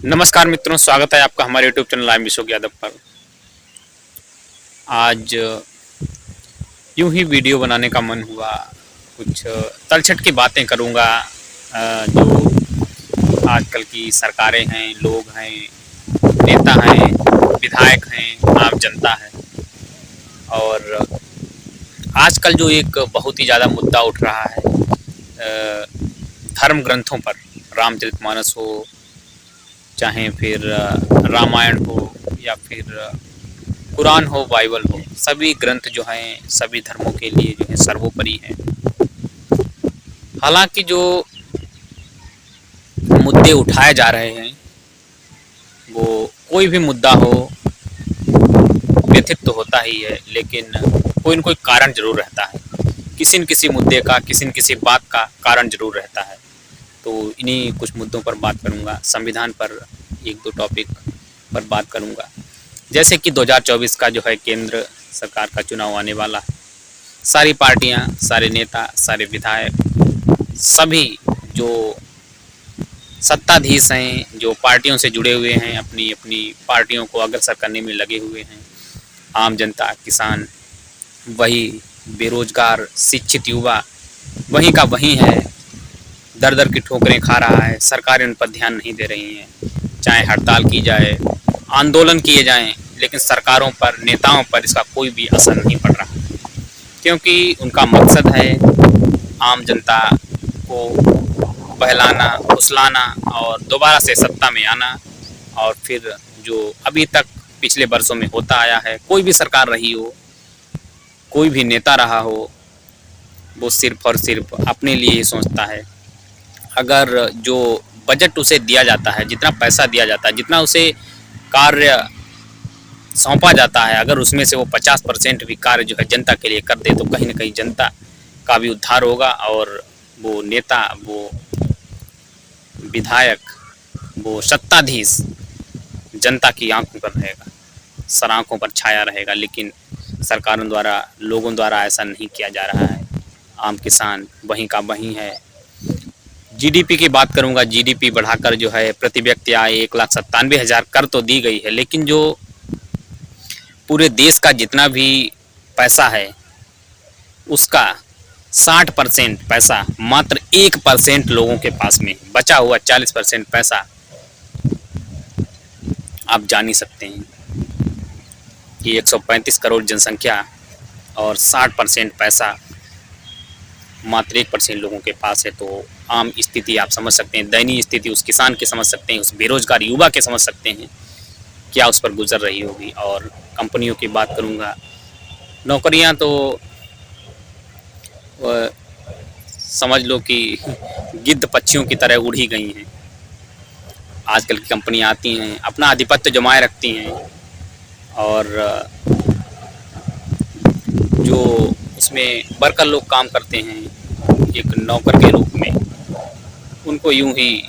नमस्कार मित्रों, स्वागत है आपका हमारे YouTube चैनल आई मिशोक यादव पर। आज यूं ही वीडियो बनाने का मन हुआ, कुछ तलछट की बातें करूंगा। जो आजकल की सरकारें हैं, लोग हैं, नेता हैं, विधायक हैं, आम जनता है। और आजकल जो एक बहुत ही ज़्यादा मुद्दा उठ रहा है धर्म ग्रंथों पर, रामचरितमानस हो, चाहे फिर रामायण हो या फिर कुरान हो, बाइबल हो, सभी ग्रंथ जो हैं सभी धर्मों के लिए जो है सर्वोपरि हैं। हालांकि जो मुद्दे उठाए जा रहे हैं वो कोई भी मुद्दा हो, व्यथित तो होता ही है, लेकिन कोई न कोई कारण जरूर रहता है। किसी न किसी मुद्दे का, किसी न किसी बात का कारण जरूर रहता है। तो इन्हीं कुछ मुद्दों पर बात करूंगा। संविधान पर एक दो टॉपिक पर बात करूंगा। जैसे कि 2024 का जो है केंद्र सरकार का चुनाव आने वाला है। सारी पार्टियां, सारे नेता, सारे विधायक, सभी जो सत्ताधीश हैं, जो पार्टियों से जुड़े हुए हैं, अपनी अपनी पार्टियों को अग्रसर करने में लगे हुए हैं। आम जनता, किसान, वही बेरोजगार, शिक्षित युवा वहीं का वहीं है, दर दर की ठोकरें खा रहा है। सरकारें उन पर ध्यान नहीं दे रही हैं। चाहे हड़ताल की जाए, आंदोलन किए जाएं, लेकिन सरकारों पर, नेताओं पर इसका कोई भी असर नहीं पड़ रहा, क्योंकि उनका मकसद है आम जनता को बहलाना, फुसलाना और दोबारा से सत्ता में आना। और फिर जो अभी तक पिछले वर्षों में होता आया है, कोई भी सरकार रही हो, कोई भी नेता रहा हो, वो सिर्फ और सिर्फ अपने लिए ही सोचता है। अगर जो बजट उसे दिया जाता है, जितना पैसा दिया जाता है, जितना उसे कार्य सौंपा जाता है, अगर उसमें से वो 50% भी कार्य जो है जनता के लिए कर दे, तो कहीं ना कहीं जनता का भी उद्धार होगा। और वो नेता, वो विधायक, वो सत्ताधीश जनता की आंखों पर रहेगा, सर आंखों पर छाया रहेगा। लेकिन सरकारों द्वारा, लोगों द्वारा ऐसा नहीं किया जा रहा है। आम किसान वहीं का वहीं है। जीडीपी की बात करूंगा। जीडीपी बढ़ाकर जो है प्रति व्यक्ति आय 1,97,000 कर तो दी गई है, लेकिन जो पूरे देश का जितना भी पैसा है उसका 60% पैसा मात्र 1% लोगों के पास में, बचा हुआ 40% पैसा आप जान ही सकते हैं कि 135 करोड़ जनसंख्या और 60% पैसा मात्र 1% लोगों के पास है। तो आम स्थिति आप समझ सकते हैं, दयनीय स्थिति उस किसान के समझ सकते हैं, उस बेरोजगार युवा के समझ सकते हैं क्या उस पर गुजर रही होगी। और कंपनियों की बात करूंगा। नौकरियां तो समझ लो कि गिद्ध पक्षियों की तरह उड़ ही गई हैं। आजकल की कंपनियां आती हैं, अपना आधिपत्य जमाए रखती हैं, और जो उसमें वर्कर लोग काम करते हैं एक नौकर के रूप में, उनको यूं ही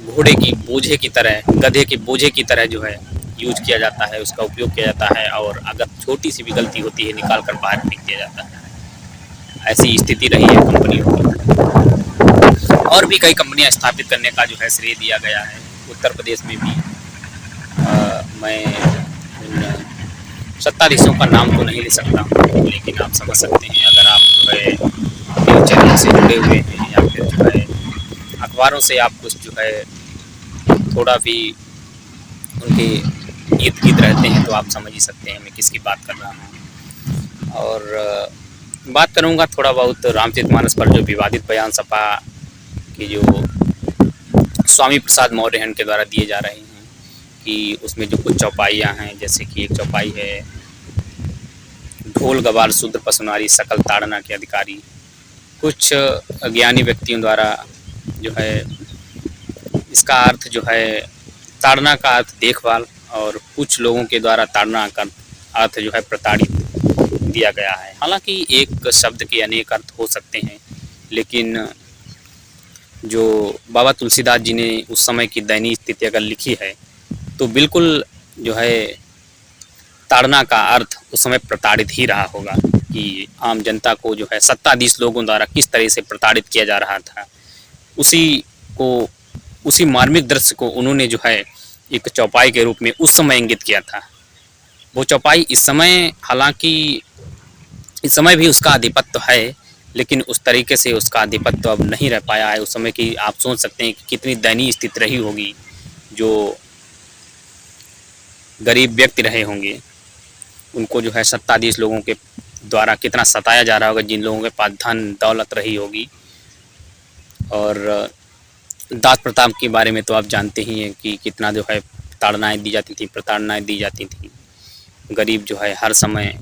घोड़े की बोझे की तरह, गधे के बोझे की तरह जो है यूज किया जाता है, उसका उपयोग किया जाता है। और अगर छोटी सी भी गलती होती है, निकाल कर बाहर फेंक दिया जाता है। ऐसी स्थिति रही है कंपनियों की। और भी कई कंपनियां स्थापित करने का जो है श्रेय दिया गया है। उत्तर प्रदेश में भी मैं उन सत्ताधीशों का नाम तो नहीं ले सकता हूँ, लेकिन आप समझ सकते हैं। अगर आप जो है न्यूज़ चैनल से जुड़े हुए हैं या फिर जो है अखबारों से आप कुछ जो है थोड़ा भी उनके इर्द गिर्द रहते हैं, तो आप समझ ही सकते हैं मैं किसकी बात कर रहा हूँ। और बात करूँगा थोड़ा बहुत रामचरितमानस पर, जो विवादित बयान सपा कि जो स्वामी प्रसाद मौर्य के द्वारा दिए जा रहे हैं, कि उसमें जो कुछ चौपाइयाँ हैं, जैसे कि एक चौपाई है, ढोल गवार शूद्र पशुनारी सकल ताड़ना के अधिकारी। कुछ अज्ञानी व्यक्तियों द्वारा जो है इसका अर्थ जो है, ताड़ना का अर्थ देखभाल, और कुछ लोगों के द्वारा ताड़ना का अर्थ जो है प्रताड़ित दिया गया है। हालांकि एक शब्द के अनेक अर्थ हो सकते हैं, लेकिन जो बाबा तुलसीदास जी ने उस समय की दयनीय स्थिति अगर लिखी है, तो बिल्कुल जो है ताड़ना का अर्थ उस समय प्रताड़ित ही रहा होगा, कि आम जनता को जो है सत्ताधीश लोगों द्वारा किस तरह से प्रताड़ित किया जा रहा था, उसी को उसी मार्मिक दृश्य को उन्होंने जो है एक चौपाई के रूप में उस समय इंगित किया था। वो चौपाई इस समय, हालांकि इस समय भी उसका आधिपत्य है, लेकिन उस तरीके से उसका आधिपत्य अब नहीं रह पाया है। उस समय की आप सोच सकते हैं कि कितनी दयनीय स्थिति रही होगी, जो गरीब व्यक्ति रहे होंगे, उनको जो है सत्ताधीश लोगों के द्वारा कितना सताया जा रहा होगा, जिन लोगों के पास धन दौलत रही होगी। और दास प्रताप के बारे में तो आप जानते ही हैं कि कितना जो है ताड़नाएँ दी जाती थी, प्रताड़नाएँ दी जाती थी। गरीब जो है हर समय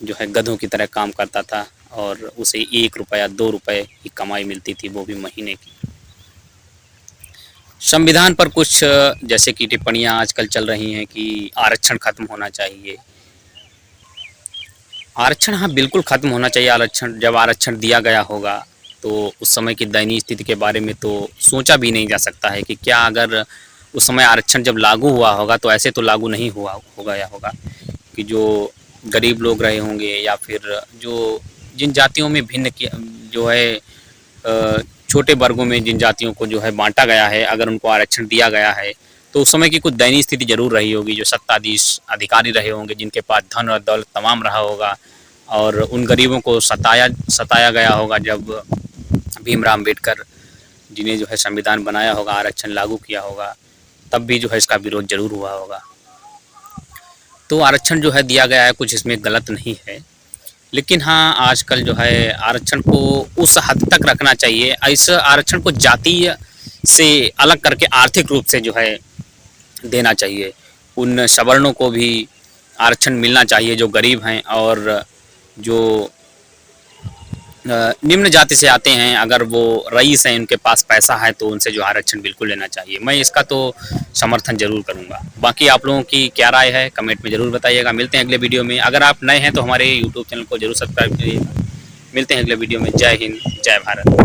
जो है गधों की तरह काम करता था और उसे 1 रुपया 2 रुपये की कमाई मिलती थी, वो भी महीने की। संविधान पर कुछ जैसे कि टिप्पणियां आजकल चल रही हैं कि आरक्षण खत्म होना चाहिए। आरक्षण हाँ बिल्कुल खत्म होना चाहिए। आरक्षण जब आरक्षण दिया गया होगा तो उस समय की दयनीय स्थिति के बारे में तो सोचा भी नहीं जा सकता है कि क्या अगर उस समय आरक्षण जब लागू हुआ होगा तो ऐसे तो लागू नहीं हुआ हो गया होगा कि जो गरीब लोग रहे होंगे या फिर जो जिन जातियों में भिन्न जो है छोटे वर्गों में जिन जातियों को जो है बांटा गया है, अगर उनको आरक्षण दिया गया है तो उस समय की कुछ दयनीय स्थिति जरूर रही होगी। जो सत्ताधीश अधिकारी रहे होंगे, जिनके पास धन और दौलत तमाम रहा होगा, और उन गरीबों को सताया गया होगा जब भीमराव अम्बेडकर जिन्हें जो है संविधान बनाया होगा, आरक्षण लागू किया होगा, तब भी जो है इसका विरोध जरूर हुआ होगा। तो आरक्षण जो है दिया गया है, कुछ इसमें गलत नहीं है, लेकिन हाँ आजकल जो है आरक्षण को उस हद तक रखना चाहिए। इस आरक्षण को जातीय से अलग करके आर्थिक रूप से जो है देना चाहिए। उन सवर्णों को भी आरक्षण मिलना चाहिए जो गरीब हैं, और जो निम्न जाति से आते हैं, अगर वो रईस हैं, उनके पास पैसा है, तो उनसे जो आरक्षण बिल्कुल लेना चाहिए। मैं इसका तो समर्थन जरूर करूंगा। बाकी आप लोगों की क्या राय है कमेंट में ज़रूर बताइएगा। मिलते हैं अगले वीडियो में। अगर आप नए हैं तो हमारे यूट्यूब चैनल को जरूर सब्सक्राइब करिएगा। मिलते हैं अगले वीडियो में। जय हिंद, जय भारत।